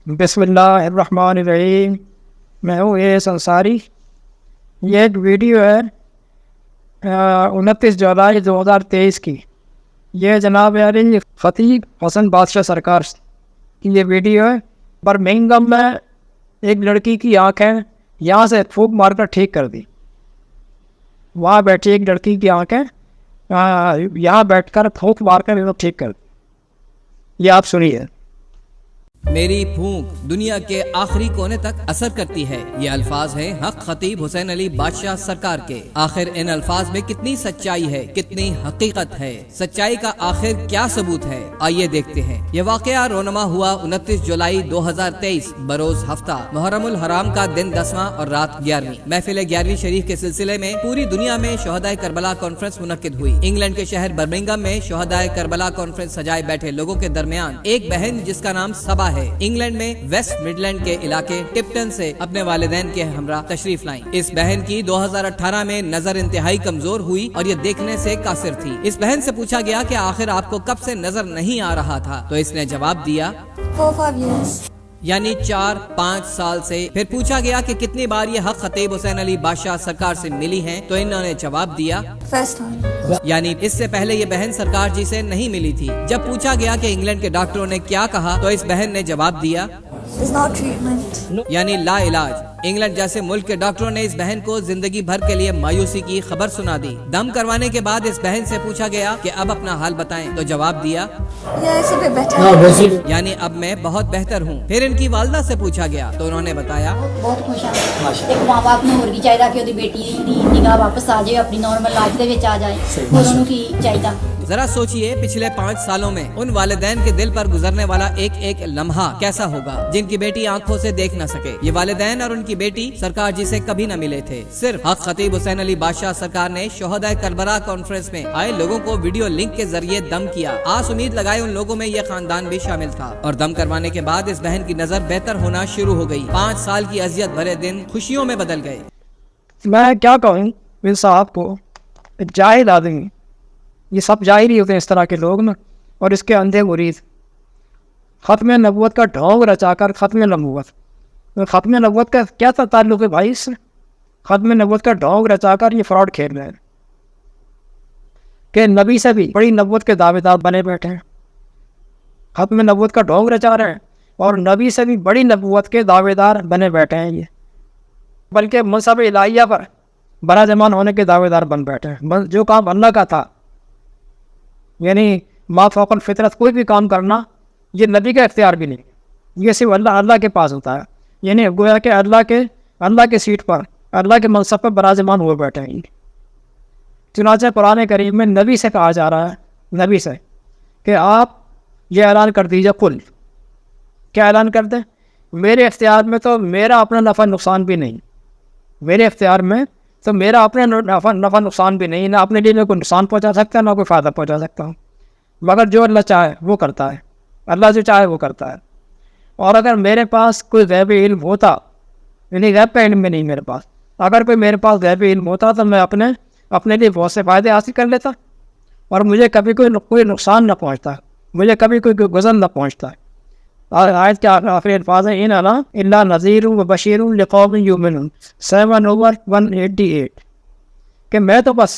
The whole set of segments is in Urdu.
بسم اللہ الرحمن الرحیم. میں ہوں ایس انصاری. یہ ایک ویڈیو ہے 29 جولائی 2023 کی. یہ جناب علی خطیب حسن بادشاہ سرکار کی یہ ویڈیو ہے. برمنگھم میں ایک لڑکی کی آنکھیں یہاں سے پھونک مار کر ٹھیک کر دی. وہاں بیٹھی ایک لڑکی کی آنکھیں یہاں بیٹھ کر پھونک مار کر ٹھیک کر دی. یہ آپ سنیے. میری پھونک دنیا کے آخری کونے تک اثر کرتی ہے. یہ الفاظ ہیں حق خطیب حسین علی بادشاہ سرکار کے. آخر ان الفاظ میں کتنی سچائی ہے, کتنی حقیقت ہے, سچائی کا آخر کیا ثبوت ہے, آئیے دیکھتے ہیں. یہ واقعہ رونما ہوا 29 جولائی 2023 بروز ہفتہ محرم الحرام کا دن 10واں اور رات 11ویں. محفل 11ویں شریف کے سلسلے میں پوری دنیا میں شہدائے کربلا کانفرنس منعقد ہوئی. انگلینڈ کے شہر برمنگھم میں شہدائے کربلا کانفرنس سجائے بیٹھے لوگوں کے درمیان ایک بہن جس کا نام صبا ہے انگلینڈ میں ویسٹ مڈلینڈ کے علاقے ٹپٹن سے اپنے والدین کے ہمراہ تشریف لائیں. اس بہن کی 2018 میں نظر انتہائی کمزور ہوئی اور یہ دیکھنے سے قاصر تھی. اس بہن سے پوچھا گیا کہ آخر آپ کو کب سے نظر نہیں آ رہا تھا, تو اس نے جواب دیا 4-5 years. یعنی 4-5 سال سے. پھر پوچھا گیا کہ کتنی بار یہ حق خطیب حسین علی بادشاہ سرکار سے ملی ہیں, تو انہوں نے جواب دیا First time. یعنی اس سے پہلے یہ بہن سرکار جی سے نہیں ملی تھی. جب پوچھا گیا کہ انگلینڈ کے ڈاکٹروں نے کیا کہا, تو اس بہن نے جواب دیا There's no treatment. یعنی لا علاج. انگلینڈ جیسے ملک کے ڈاکٹروں نے اس بہن کو زندگی بھر کے لیے مایوسی کی خبر سنا دی. دم کروانے کے بعد اس بہن سے پوچھا گیا کہ اب اپنا حال بتائیں, تو جواب دیا Yeah, it's a bit better. یعنی اب میں بہت بہتر ہوں. پھر ان کی والدہ سے پوچھا گیا تو انہوں نے بتایا ਬਹੁਤ ਖੁਸ਼ ਹਾਂ. ਇੱਕ ਮਾਂ ਬਾਪ ਨੂੰ ਹੋਰ ਕੀ ਚਾਹੀਦਾ ਕਿ ਉਹਦੀ ਬੇਟੀ ਦੀ ਨਿਗਾਹ ਵਾਪਸ ਆ ਜਾਏ, ਆਪਣੀ ਨਾਰਮਲ ਲਾਈਫ ਦੇ ਵਿੱਚ ਆ ਜਾਏ. ਹੋਰ ਉਹਨੂੰ ਕੀ ਚਾਹੀਦਾ. ذرا سوچئے پچھلے 5 سالوں میں ان والدین کے دل پر گزرنے والا ایک ایک لمحہ کیسا ہوگا جن کی بیٹی آنکھوں سے دیکھ نہ سکے. یہ والدین اور ان کی بیٹی سرکار جی سے کبھی نہ ملے تھے. صرف حق خطیب حسین علی بادشاہ سرکار نے شہدائے کربلا کانفرنس میں آئے لوگوں کو ویڈیو لنک کے ذریعے دم کیا. آس امید لگائے ان لوگوں میں یہ خاندان بھی شامل تھا. اور دم کروانے کے بعد اس بہن کی نظر بہتر ہونا شروع ہو گئی. 5 سال کی اذیت بھرے دن خوشیوں میں بدل گئے. میں کیا کہوں میر صاحب کو, جاہل آدمی, یہ سب جاہل ہی ہوتے ہیں اس طرح کے لوگ نا, اور اس کے اندھے مرید. ختم نبوت کا ڈھونگ رچا کر ختم نبوت کا کیا تعلق ہے بھائی اس سے؟ ختم نبوت کا ڈھونگ رچا کر یہ فراڈ کھیل رہے ہیں کہ نبی سے بھی بڑی نبوت کے دعوے دار بنے بیٹھے ہیں. ختم نبوت کا ڈھونگ رچا رہے ہیں اور نبی سے بھی بڑی نبوت کے دعوے دار بنے بیٹھے ہیں. یہ بلکہ منصب الہیہ پر بڑا زمان ہونے کے دعوے دار بن بیٹھے ہیں. جو کام اللہ کا تھا, یعنی ما فوق الفطرت, کوئی بھی کام کرنا یہ نبی کا اختیار بھی نہیں, یہ صرف اللہ کے پاس ہوتا ہے. یعنی گویا کہ اللہ کے سیٹ پر, اللہ کے منصب پر برازمان ہوئے بیٹھے ہیں. چنانچہ قرآن کریم میں نبی سے کہا جا رہا ہے, نبی سے, کہ آپ یہ اعلان کر دیجیے. قل, کیا اعلان کر دیں؟ میرے اختیار میں تو میرا اپنا نفع نقصان بھی نہیں. میرے اختیار میں تو میرا اپنا نفع نقصان بھی نہیں. نہ اپنے لیے کوئی نقصان پہنچا سکتا ہے, نہ کوئی فائدہ پہنچا سکتا ہوں. مگر جو اللہ چاہے وہ کرتا ہے. اللہ جو چاہے وہ کرتا ہے. اور اگر میرے پاس کوئی غیبی علم ہوتا, یعنی غیب کا علم بھی نہیں میرے پاس, اگر کوئی میرے پاس غیبی علم ہوتا تو میں اپنے لیے بہت سے فائدے حاصل کر لیتا, اور مجھے کبھی کوئی نقصان نہ پہنچتا, مجھے کبھی کوئی گزر نہ پہنچتا. آیت کے آخری الفاظ ہیں ان انا الا نذیر و بشیر لقوم یؤمنون 7/188, کہ میں تو بس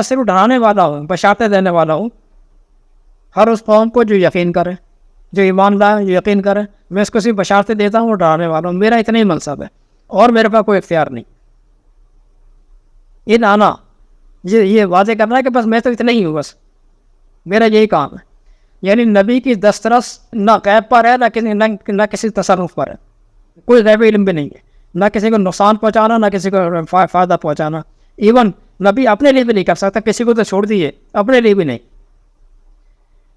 صرف ڈرانے والا ہوں, بشارتیں دینے والا ہوں ہر اس قوم کو جو یقین کرے, جو ایمان لائے, جو یقین کرے. میں اس کو صرف بشارتیں دیتا ہوں اور ڈرانے والا ہوں. میرا اتنا ہی منصب ہے اور میرے پاس کوئی اختیار نہیں. ان انا, یہ واضح کرنا ہے کہ بس میں تو اتنا ہی ہوں, بس میرا یہی کام ہے. یعنی نبی کی دسترس نہ غیب پر ہے, نہ کسی تصرف پر ہے. کوئی غیب علم بھی نہیں ہے, نہ کسی کو نقصان پہنچانا, نہ کسی کو فائدہ پہنچانا. ایون نبی اپنے لیے بھی نہیں کر سکتا, کسی کو تو چھوڑ دیے, اپنے لیے بھی نہیں.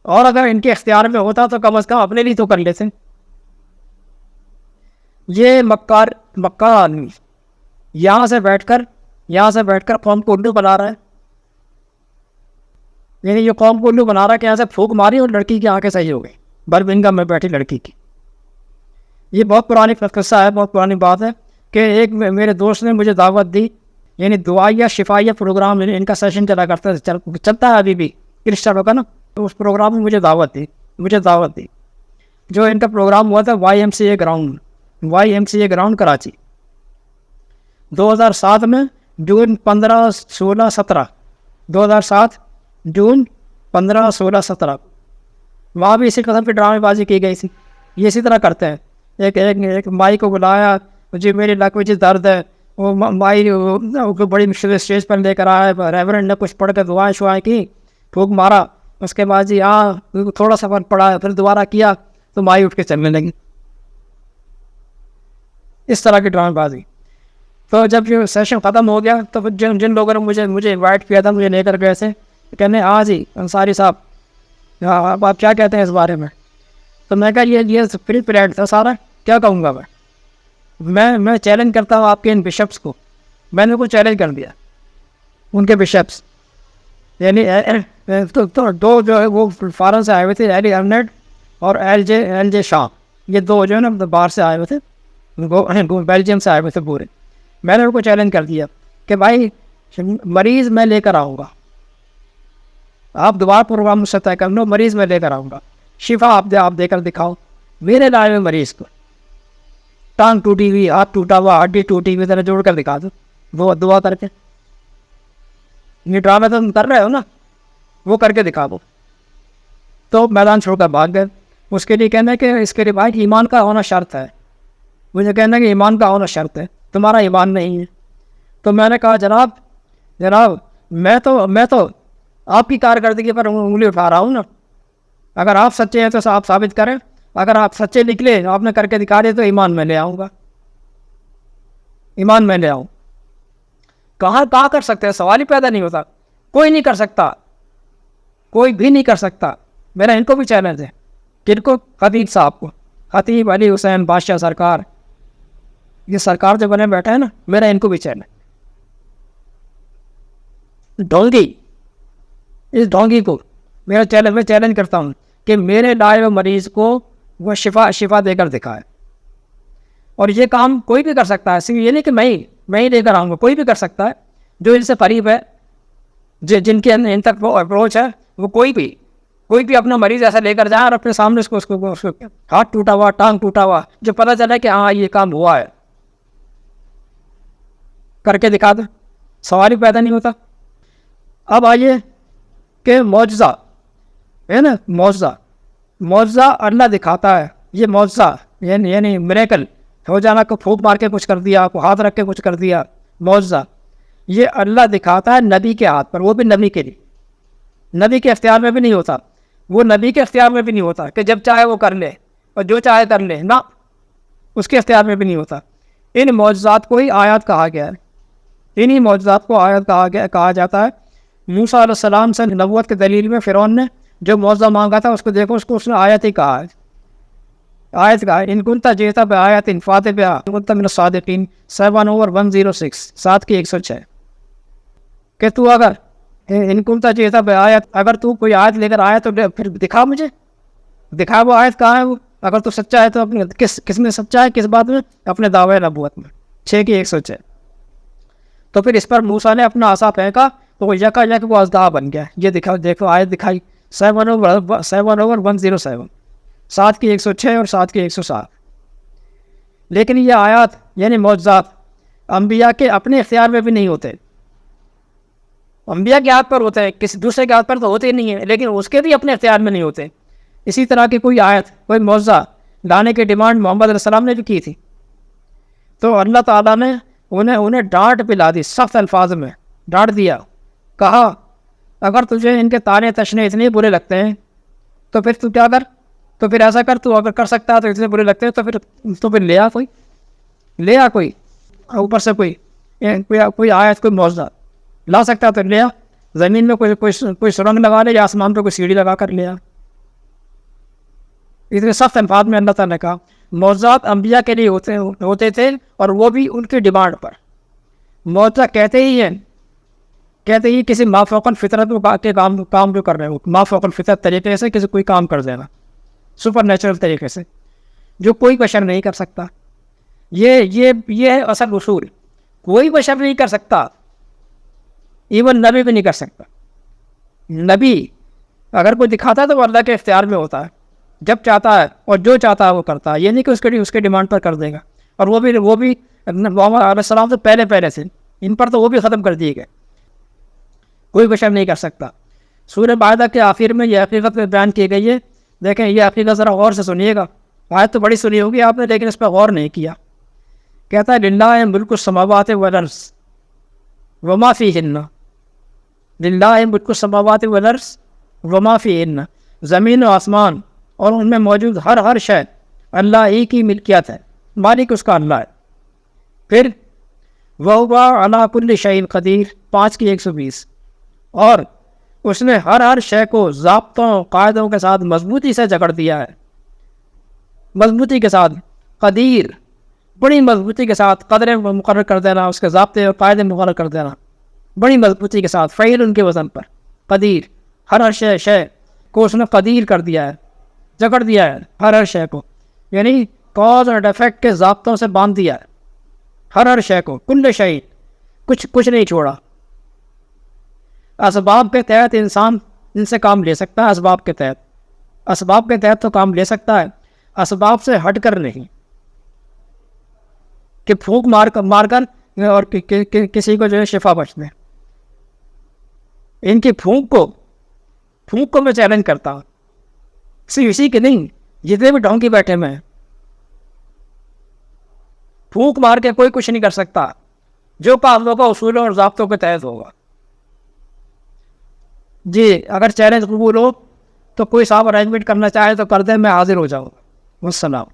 اور اگر ان کے اختیار میں ہوتا تو کم از کم اپنے لیے تو کر لیتے. یہ مکار آدمی یہاں سے بیٹھ کر قوم کو الو بنا رہا ہے. یعنی یہ قوم کو الو بنا رہا ہے کہ یہاں سے پھونک ماری اور لڑکی کی آنکھیں صحیح ہو گئی, برمنگھم میں بیٹھی لڑکی کی. یہ بہت پرانی قصہ ہے, بہت پرانی بات ہے کہ ایک میرے دوست نے مجھے دعوت دی, یعنی دعائیہ شفائیہ پروگرام ان کا سیشن چلا کرتا ہے, چلتا ہے ابھی بھی کرسچنوں کا نا. اس پروگرام میں مجھے دعوت دی. جو ان کا پروگرام ہوا تھا YMCA گراؤنڈ کراچی 2007 میں جون 15 16 17 2007 جون 15 16 17 وہاں بھی اسی قسم کی ڈرامے بازی کی گئی تھی. یہ اسی طرح کرتے ہیں. ایک مائی کو بلایا, جی میری لک میں جی درد ہے, وہ مائی بڑی مشکل اسٹیج پر لے کر آیا, ریورنڈ نے کچھ پڑھ کے دعائیں شعائیں کی, پھونک مارا, اس کے بعد جی ہاں تھوڑا سا فرق پڑا, پھر دوبارہ کیا تو مائی اٹھ کے چلنے لگی. اس طرح کی ڈرامے بازی. تو جب یہ سیشن ختم ہو گیا تو جن لوگوں نے مجھے انوائٹ کیا تھا, مجھے لے کر گئے تھے, کہنے ہاں جی انصاری صاحب آپ کیا کہتے ہیں اس بارے میں. تو میں کہا یہ فری پیریڈ تھا سارا, کیا کہوں گا میں چیلنج کرتا ہوں آپ کے ان بشپس کو. میں نے کو چیلنج کر دیا ان کے بشپس, یعنی تو دو جو ہے وہ فارن سے آئے ہوئے تھے, ایلی ارنیڈ اور ایل جے شاہ, یہ دو جو ہے نا باہر سے آئے ہوئے تھے, بیلجیم سے آئے ہوئے تھے پورے. میں نے ان کو چیلنج کر دیا کہ بھائی مریض میں لے کر آؤں گا, آپ دوبارہ پروگرام مجھ سے طے کر لو, مریض میں لے کر آؤں گا, شفا آپ دے کر دکھاؤ. میرے لائے ہوئے مریض کو ٹانگ ٹوٹی ہوئی, ہاتھ ٹوٹا ہوا, ہڈی ٹوٹی ہوئی, ذرا جوڑ کر دکھا دو, وہ دعا کر کے. یہ ڈرامے تو تم کر رہے ہو نا, وہ کر کے دکھا دو. تو میدان چھوڑ کر بھاگ گئے. اس کے لیے کہنا ہے کہ اس کے لیے بھائی ایمان کا ہونا شرط ہے. مجھے کہنا ہے کہ ایمان کا ہونا شرط ہے, تمہارا ایمان نہیں ہے. تو میں نے کہا جناب میں تو آپ کی کارکردگی پر انگلی اٹھا رہا ہوں نا. اگر آپ سچے ہیں تو آپ ثابت کریں, اگر آپ سچے نکلے, آپ نے کر کے دکھا دے, تو ایمان میں لے آؤں گا, ایمان میں لے آؤں. کہاں کر سکتے ہیں, سوال ہی پیدا نہیں ہوتا. کوئی نہیں کر سکتا, کوئی بھی نہیں کر سکتا. میرا ان کو بھی چیلنج ہے, کن کو, خطیب صاحب کو, خطیب علی حسین بادشاہ سرکار, یہ سرکار جو بنے بیٹھے ہیں نا, میرا ان کو بھی چیلنج. ڈھونگی, اس ڈھونگی کو میں چیلنج کرتا ہوں کہ میرے لائے ہوئے مریض کو وہ شفا دے کر دکھائے. اور یہ کام کوئی بھی کر سکتا ہے, صرف یہ نہیں کہ میں ہی لے کر آؤں گا, کوئی بھی کر سکتا ہے جو ان سے قریب ہے, جن کے ان تک وہ اپروچ ہے, وہ کوئی بھی اپنا مریض ایسا لے کر جائے اور اپنے سامنے اس کو ہاتھ ٹوٹا ہوا, ٹانگ ٹوٹا ہوا, جو پتہ چلا کہ ہاں یہ کام ہوا ہے, کر کے دکھا دو, سوال ہی پیدا نہیں ہوتا. اب آئیے کہ معجزہ ہے نا, معجزہ اللہ دکھاتا ہے. یہ معجزہ یعنی میریکل ہو جانا, کو پھونک مار کے کچھ کر دیا, کو ہاتھ رکھ کے کچھ کر دیا, معجزہ یہ اللہ دکھاتا ہے نبی کے ہاتھ پر, وہ بھی نبی کے لیے. نبی کے اختیار میں بھی نہیں ہوتا, وہ نبی کے اختیار میں بھی نہیں ہوتا کہ جب چاہے وہ کر لے اور جو چاہے کر لے, نہ, اس کے اختیار میں بھی نہیں ہوتا. ان معجزات کو ہی آیات کہا گیا ہے. انہی معجزات کو آیات کہا جاتا ہے. موسیٰ علیہ السلام سے نبوت کے دلیل میں فرعون نے جو معجزہ مانگا تھا, اس کو دیکھو, اس نے آیت ہی کہا ہے. آیت کہا ان کنت جئت بآیۃ فأت بہا ان کنت من الصادقین 7/106 7 کی 106 کہ تو اگر ان کنت جئت بآیۃ, اگر تو کوئی آیت لے کر آیا تو پھر دکھا, مجھے دکھا وہ آیت کہاں ہے وہ. اگر تو سچا ہے تو اپنے کس میں سچا ہے, کس بات میں, اپنے دعوے نبوت میں. 6 کی 106. تو پھر اس پر موسیٰ نے اپنا عصا پھینکا تو وہ یک وہ اژدہا بن گیا. یہ دیکھو آیت دکھائی 7/107 7 کی 106 اور 7 کی 107. لیکن یہ آیات یعنی معجزات انبیاء کے اپنے اختیار میں بھی نہیں ہوتے, انبیاء کے ہاتھ پر ہوتے ہیں, کسی دوسرے کے ہاتھ پر تو ہوتے ہی نہیں ہیں, لیکن اس کے بھی اپنے اختیار میں نہیں ہوتے. اسی طرح کی کوئی آیت, کوئی معجزہ لانے کی ڈیمانڈ محمد علیہ السلام نے بھی کی تھی, تو اللہ تعالیٰ نے انہیں ڈانٹ پلا دی, سخت الفاظ میں ڈانٹ دیا. کہا اگر تجھے ان کے تانے تشنے اتنے برے لگتے ہیں تو پھر تو کیا کر, تو پھر ایسا کر, تو اگر کر سکتا ہے تو اتنے برے لگتے ہیں تو پھر لے آ کوئی اوپر سے کوئی آیت, کوئی معجزہ لا سکتا ہے تو لے آ. زمین میں کوئی سرنگ لگا لے, یا آسمان پہ کوئی سیڑھی لگا کر لے آ. اتنے سخت الفاظ میں اللہ تعالیٰ نے کہا. معجزات انبیاء کے لیے ہوتے تھے, اور وہ بھی ان کی ڈیمانڈ پر. معجزہ کہتے ہی کسی مافوق الفطرت کے کام جو کر رہے ہو, مافوق الفطرت طریقے سے کسی کوئی کام کر دینا, سپر نیچرل طریقے سے, جو کوئی بشر نہیں کر سکتا. یہ ہے اصل اصول. کوئی بشر نہیں کر سکتا, ایون نبی بھی نہیں کر سکتا. نبی اگر کوئی دکھاتا ہے تو وہ اللہ کے اختیار میں ہوتا ہے, جب چاہتا ہے اور جو چاہتا ہے وہ کرتا ہے. یہ نہیں کہ اس کے ڈیمانڈ پر کر دے گا. اور وہ بھی محمد علیہ السلام سے پہلے سے ان پر تو وہ بھی ختم کر دیے گئے. کوئی کچھ نہیں کر سکتا. سورہ مائدہ کے آخر میں یہ حقیقت بیان کی گئی ہے. دیکھیں یہ حقیقت ذرا غور سے سنیے گا. آیت تو بڑی سنی ہوگی آپ نے لیکن اس پہ غور نہیں کیا. کہتا ہے للہ ملک السماوات والارض وما فیہن. للہ ملک السماوات والارض وما فیہن. زمین و آسمان اور ان میں موجود ہر شے اللہ ہی کی ملکیت ہے. مالک اس کا اللہ ہے. پھر وَهُوَ عَلَىٰ كُلِّ شَيْءٍ قدیر 5 کی 120. اور اس نے ہر شے کو ضابطوں قاعدوں کے ساتھ مضبوطی سے جکڑ دیا ہے. مضبوطی کے ساتھ قدیر, بڑی مضبوطی کے ساتھ قدریں مقرر کر دینا, اس کے ضابطے اور قاعدے مقرر کر دینا بڑی مضبوطی کے ساتھ. فعیل ان کے وزن پر قدیر. ہر شے کو اس نے قدیر کر دیا ہے, جکڑ دیا ہے ہر شے کو, یعنی کاز اور ڈیفیکٹ کے ضابطوں سے باندھ دیا ہے ہر شے کو. کل شے, کچھ نہیں چھوڑا. اسباب کے تحت انسان ان سے کام لے سکتا ہے. اسباب کے تحت تو کام لے سکتا ہے, اسباب سے ہٹ کر نہیں کہ پھونک مار کر اور کسی کو جو ہے شفا بخش دیں. ان کی پھونک کو میں چیلنج کرتا ہوں. صرف اسی کے نہیں, جتنے بھی ڈھونکی بیٹھے میں پھونک مار کے کوئی کچھ نہیں کر سکتا. جو کام ہوگا اصولوں اور ضابطوں کے تحت ہوگا. جی اگر چیلنج قبول ہو تو کوئی صاحب ارینجمنٹ کرنا چاہے تو کر دیں, میں حاضر ہو جاؤں. والسلام.